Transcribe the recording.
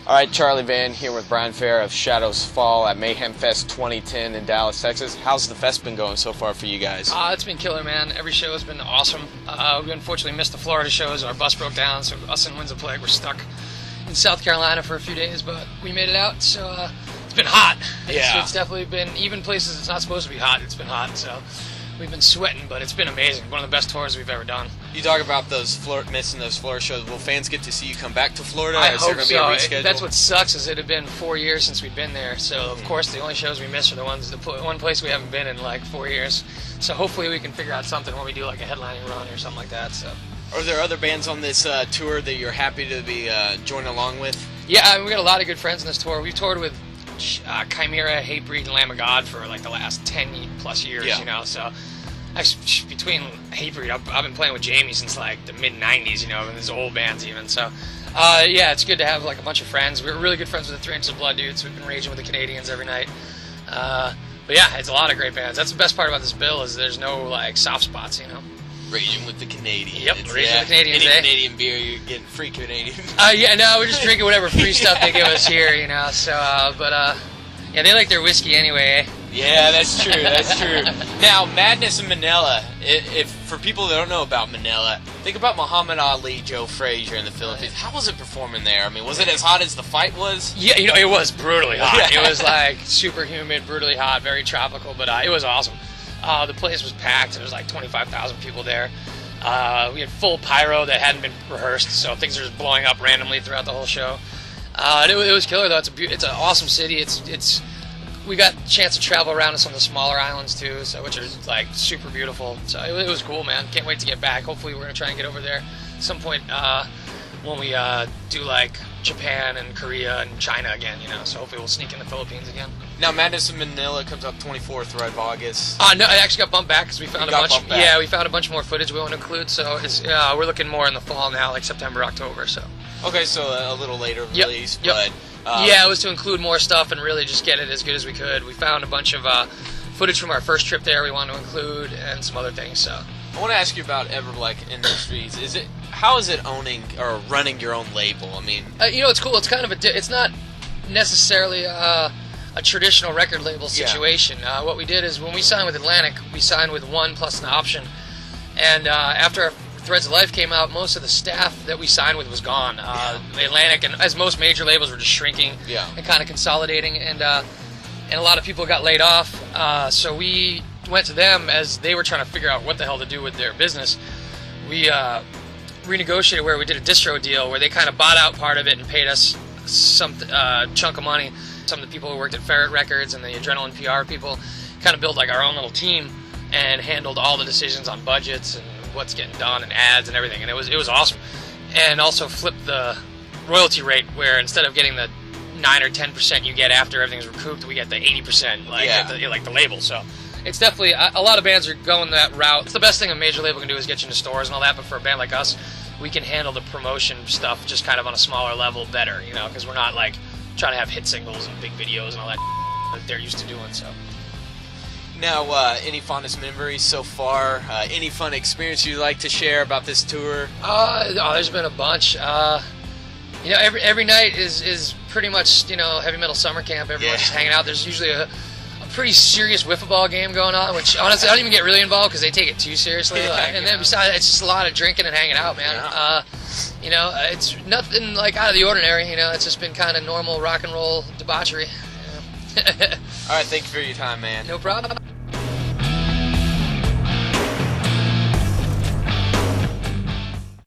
All right, Charlie Vann here with Brian Fair of Shadows Fall at Mayhem Fest 2010 in Dallas, Texas. How's the fest been going so far for you guys? It's been killer, man. Every show has been awesome. We unfortunately missed the Florida shows. Our bus broke down, so us and Winds of Plague were stuck in South Carolina for a few days, but we made it out, so it's been hot. It's definitely been, even places it's not supposed to be hot, it's been hot, so we've been sweating, but it's been amazing. One of the best tours we've ever done. You talk about missing those Florida shows. Will fans get to see you come back to Florida? I Is there hope gonna so. be a reschedule? That's what sucks, is it had been 4 years since we'd been there, so of course the only shows we miss are the one place we haven't been in like 4 years. So hopefully we can figure out something when we do like a headlining run or something like that. So. Are there other bands on this tour that you're happy to be joining along with? Yeah, I mean, we got a lot of good friends on this tour. We've toured with Chimera, Hatebreed, and Lamb of God for like the last 10 plus years, you know, so actually, between Hatebreed, I've been playing with Jamie since like the mid-90s, you know, and his old bands even, so yeah, it's good to have like a bunch of friends. We're really good friends with the 3 Inches of Blood dudes. We've been raging with the Canadians every night, but yeah, it's a lot of great bands. That's the best part about this bill, is there's no like soft spots, you know. Raging with the Canadians. Yep, raging with the Canadians. Any Canadian beer, you're getting free Canadian. Yeah, no, we're just drinking whatever free stuff they give us here, you know. So, yeah, they like their whiskey anyway. Eh? Yeah, that's true. That's true. Now, Madness in Manila. If for people that don't know about Manila, think about Muhammad Ali, Joe Frazier in the Philippines. How was it performing there? I mean, was it as hot as the fight was? Yeah, you know, it was brutally hot. It was like super humid, brutally hot, very tropical, but it was awesome. The place was packed. There was like 25,000 people there. We had full pyro that hadn't been rehearsed, so things are just blowing up randomly throughout the whole show. It was killer though. It's an awesome city. We got a chance to travel around to some of the smaller islands too, so which are like super beautiful. So it was cool, man. Can't wait to get back. Hopefully we're gonna try and get over there at some point when we do like Japan and Korea and China again, you know. So hopefully we'll sneak in the Philippines again. Now Madness in Manila comes up 24th, right, of August. No, it actually got bumped back because we found a bunch. Yeah, we found a bunch more footage we want to include. So it's we're looking more in the fall now, like September, October. So. Okay, so a little later release, but yeah, it was to include more stuff and really just get it as good as we could. We found a bunch of footage from our first trip there we wanted to include, and some other things. So I want to ask you about Everblack Industries. How is it owning or running your own label? I mean, you know, it's cool. It's kind of it's not necessarily a traditional record label situation. What we did is when we signed with Atlantic, we signed with one plus an option, and after Threads of Life came out, most of the staff that we signed with was gone. The Atlantic, and as most major labels, were just shrinking and kind of consolidating, and a lot of people got laid off. So we went to them as they were trying to figure out what the hell to do with their business. We renegotiated where we did a distro deal where they kind of bought out part of it and paid us some chunk of money. Some of the people who worked at Ferret Records and the Adrenaline PR people kind of built like our own little team and handled all the decisions on budgets and what's getting done and ads and everything, and it was awesome. And also flipped the royalty rate where instead of getting the 9 or 10% you get after everything's recouped, we get the 80% like the label. So it's definitely a lot of bands are going that route. It's the best thing a major label can do is get you into stores and all that, but for a band like us, we can handle the promotion stuff just kind of on a smaller level better, you know, because we're not like trying to have hit singles and big videos and all that they're used to doing. So. Now, any fondest memories so far? Any fun experience you'd like to share about this tour? There's been a bunch. You know, every night is pretty much, you know, heavy metal summer camp. Everyone's just hanging out. There's usually a pretty serious wiffle ball game going on, which honestly I don't even get really involved because they take it too seriously. And then besides, it's just a lot of drinking and hanging out, man. Yeah. You know, it's nothing like out of the ordinary. You know, it's just been kind of normal rock and roll debauchery. You know? All right, thank you for your time, man. No problem.